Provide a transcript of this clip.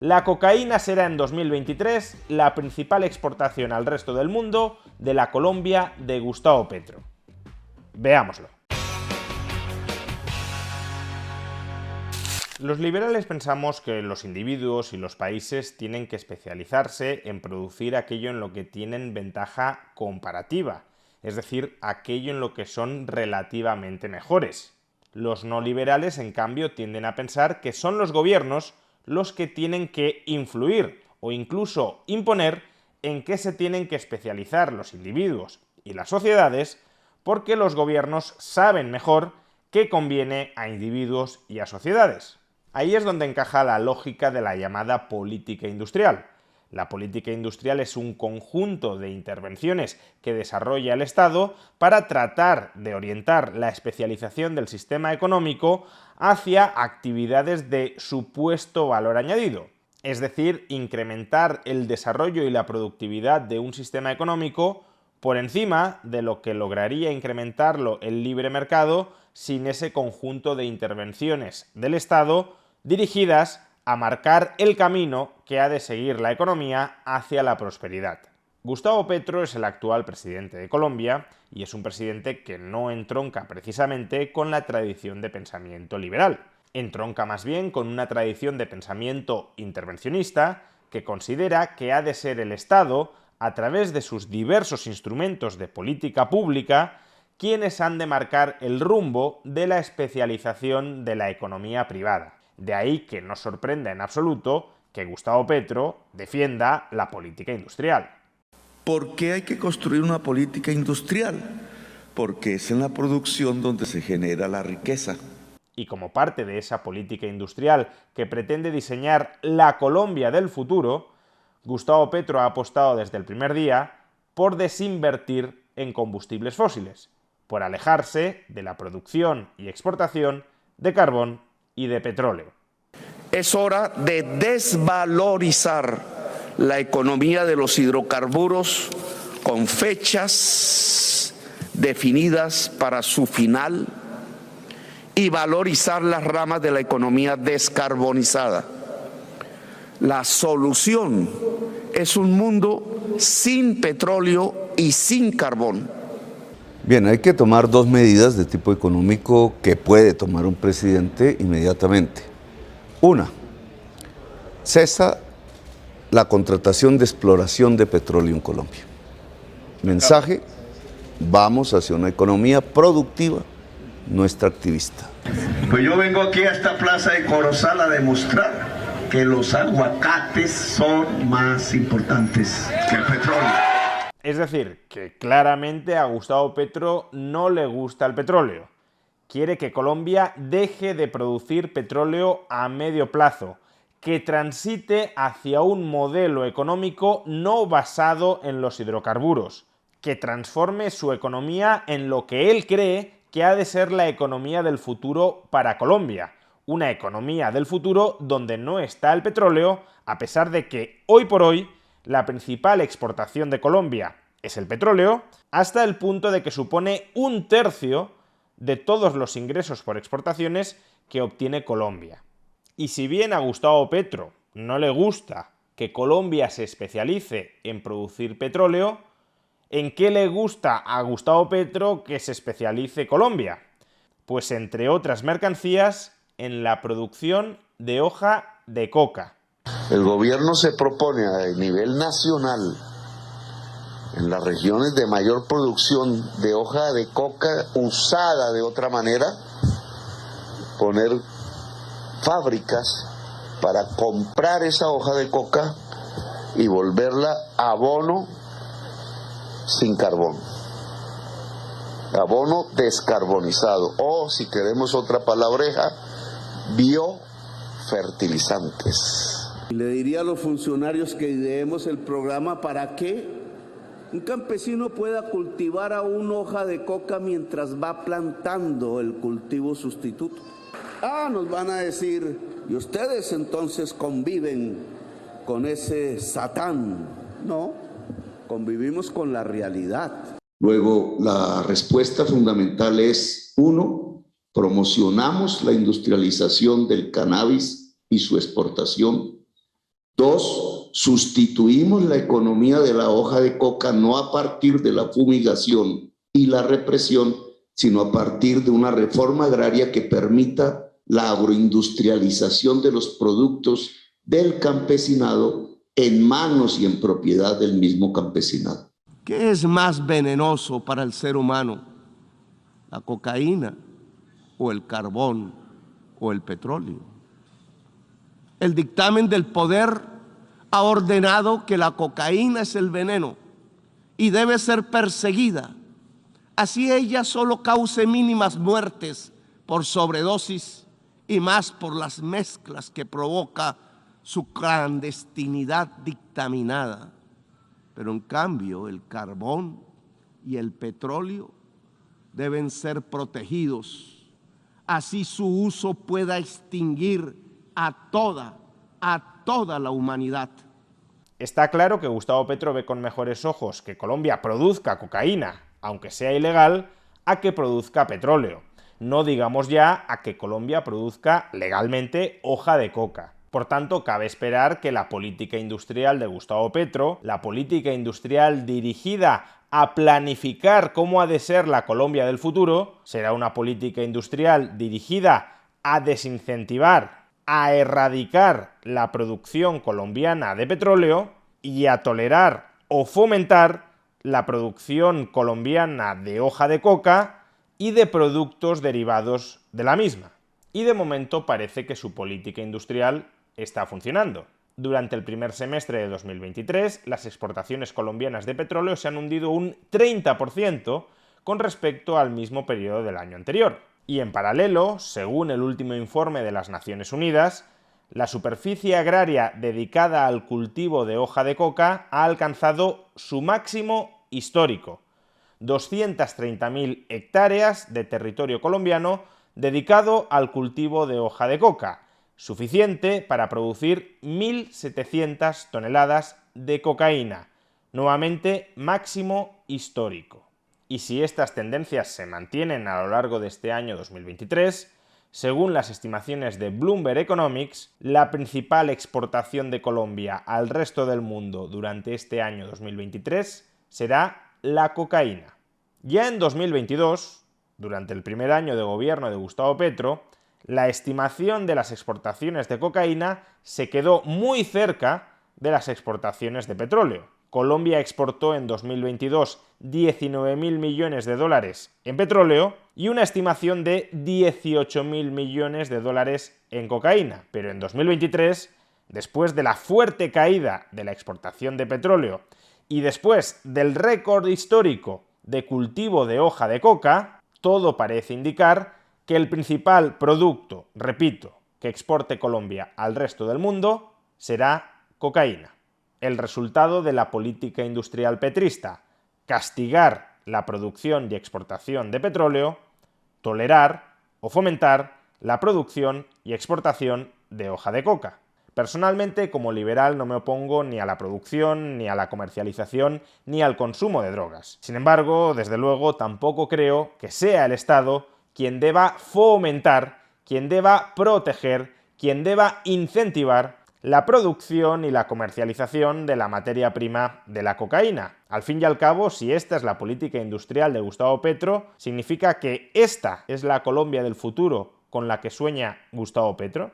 La cocaína será en 2023 la principal exportación al resto del mundo de la Colombia de Gustavo Petro. Veámoslo. Los liberales pensamos que los individuos y los países tienen que especializarse en producir aquello en lo que tienen ventaja comparativa, es decir, aquello en lo que son relativamente mejores. Los no liberales, en cambio, tienden a pensar que son los gobiernos los que tienen que influir o incluso imponer en qué se tienen que especializar los individuos y las sociedades, porque los gobiernos saben mejor qué conviene a individuos y a sociedades. Ahí es donde encaja la lógica de la llamada política industrial. La política industrial es un conjunto de intervenciones que desarrolla el Estado para tratar de orientar la especialización del sistema económico hacia actividades de supuesto valor añadido, es decir, incrementar el desarrollo y la productividad de un sistema económico por encima de lo que lograría incrementarlo el libre mercado sin ese conjunto de intervenciones del Estado dirigidas a marcar el camino que ha de seguir la economía hacia la prosperidad. Gustavo Petro es el actual presidente de Colombia y es un presidente que no entronca precisamente con la tradición de pensamiento liberal. Entronca más bien con una tradición de pensamiento intervencionista que considera que ha de ser el Estado, a través de sus diversos instrumentos de política pública, quienes han de marcar el rumbo de la especialización de la economía privada. De ahí que no sorprenda en absoluto que Gustavo Petro defienda la política industrial. ¿Por qué hay que construir una política industrial? Porque es en la producción donde se genera la riqueza. Y como parte de esa política industrial que pretende diseñar la Colombia del futuro, Gustavo Petro ha apostado desde el primer día por desinvertir en combustibles fósiles, por alejarse de la producción y exportación de carbón y de petróleo. Es hora de desvalorizar la economía de los hidrocarburos con fechas definidas para su final y valorizar las ramas de la economía descarbonizada. La solución es un mundo sin petróleo y sin carbón. Bien, hay que tomar dos medidas de tipo económico que puede tomar un presidente inmediatamente. Una, cesa la contratación de exploración de petróleo en Colombia. Mensaje, vamos hacia una economía productiva, no extractivista. Pues yo vengo aquí a esta plaza de Corozal a demostrar que los aguacates son más importantes que el petróleo. Es decir, que claramente a Gustavo Petro no le gusta el petróleo. Quiere que Colombia deje de producir petróleo a medio plazo, que transite hacia un modelo económico no basado en los hidrocarburos, que transforme su economía en lo que él cree que ha de ser la economía del futuro para Colombia. Una economía del futuro donde no está el petróleo, a pesar de que hoy por hoy la principal exportación de Colombia es el petróleo, hasta el punto de que supone 1/3 de todos los ingresos por exportaciones que obtiene Colombia. Y si bien a Gustavo Petro no le gusta que Colombia se especialice en producir petróleo, ¿en qué le gusta a Gustavo Petro que se especialice Colombia? Pues entre otras mercancías, en la producción de hoja de coca. El gobierno se propone a nivel nacional, en las regiones de mayor producción de hoja de coca usada de otra manera, poner fábricas para comprar esa hoja de coca y volverla abono sin carbón, abono descarbonizado, o si queremos otra palabreja, biofertilizantes. Le diría a los funcionarios que ideemos el programa para que un campesino pueda cultivar aún hoja de coca mientras va plantando el cultivo sustituto. Nos van a decir, y ustedes entonces conviven con ese Satán. No, convivimos con la realidad. Luego, la respuesta fundamental es, uno, promocionamos la industrialización del cannabis y su exportación. 2, sustituimos la economía de la hoja de coca no a partir de la fumigación y la represión, sino a partir de una reforma agraria que permita la agroindustrialización de los productos del campesinado en manos y en propiedad del mismo campesinado. ¿Qué es más venenoso para el ser humano? ¿La cocaína o el carbón o el petróleo? El dictamen del poder ha ordenado que la cocaína es el veneno y debe ser perseguida. Así ella solo cause mínimas muertes por sobredosis y más por las mezclas que provoca su clandestinidad dictaminada. Pero en cambio el carbón y el petróleo deben ser protegidos. Así su uso pueda extinguir a toda la humanidad. Está claro que Gustavo Petro ve con mejores ojos que Colombia produzca cocaína, aunque sea ilegal, a que produzca petróleo. No digamos ya a que Colombia produzca legalmente hoja de coca. Por tanto, cabe esperar que la política industrial de Gustavo Petro, la política industrial dirigida a planificar cómo ha de ser la Colombia del futuro, será una política industrial dirigida a desincentivar, a erradicar la producción colombiana de petróleo y a tolerar o fomentar la producción colombiana de hoja de coca y de productos derivados de la misma. Y de momento parece que su política industrial está funcionando. Durante el primer semestre de 2023, las exportaciones colombianas de petróleo se han hundido un 30% con respecto al mismo periodo del año anterior. Y en paralelo, según el último informe de las Naciones Unidas, la superficie agraria dedicada al cultivo de hoja de coca ha alcanzado su máximo histórico: 230.000 hectáreas de territorio colombiano dedicado al cultivo de hoja de coca, suficiente para producir 1.700 toneladas de cocaína, nuevamente máximo histórico. Y si estas tendencias se mantienen a lo largo de este año 2023, según las estimaciones de Bloomberg Economics, la principal exportación de Colombia al resto del mundo durante este año 2023 será la cocaína. Ya en 2022, durante el primer año de gobierno de Gustavo Petro, la estimación de las exportaciones de cocaína se quedó muy cerca de las exportaciones de petróleo. Colombia exportó en 2022 19.000 millones de dólares en petróleo y una estimación de 18.000 millones de dólares en cocaína. Pero en 2023, después de la fuerte caída de la exportación de petróleo y después del récord histórico de cultivo de hoja de coca, todo parece indicar que el principal producto, repito, que exporte Colombia al resto del mundo será cocaína. El resultado de la política industrial petrista: castigar la producción y exportación de petróleo, tolerar o fomentar la producción y exportación de hoja de coca. Personalmente, como liberal, no me opongo ni a la producción, ni a la comercialización, ni al consumo de drogas. Sin embargo, desde luego, tampoco creo que sea el Estado quien deba fomentar, quien deba proteger, quien deba incentivar la producción y la comercialización de la materia prima de la cocaína. Al fin y al cabo, si esta es la política industrial de Gustavo Petro, significa que esta es la Colombia del futuro con la que sueña Gustavo Petro.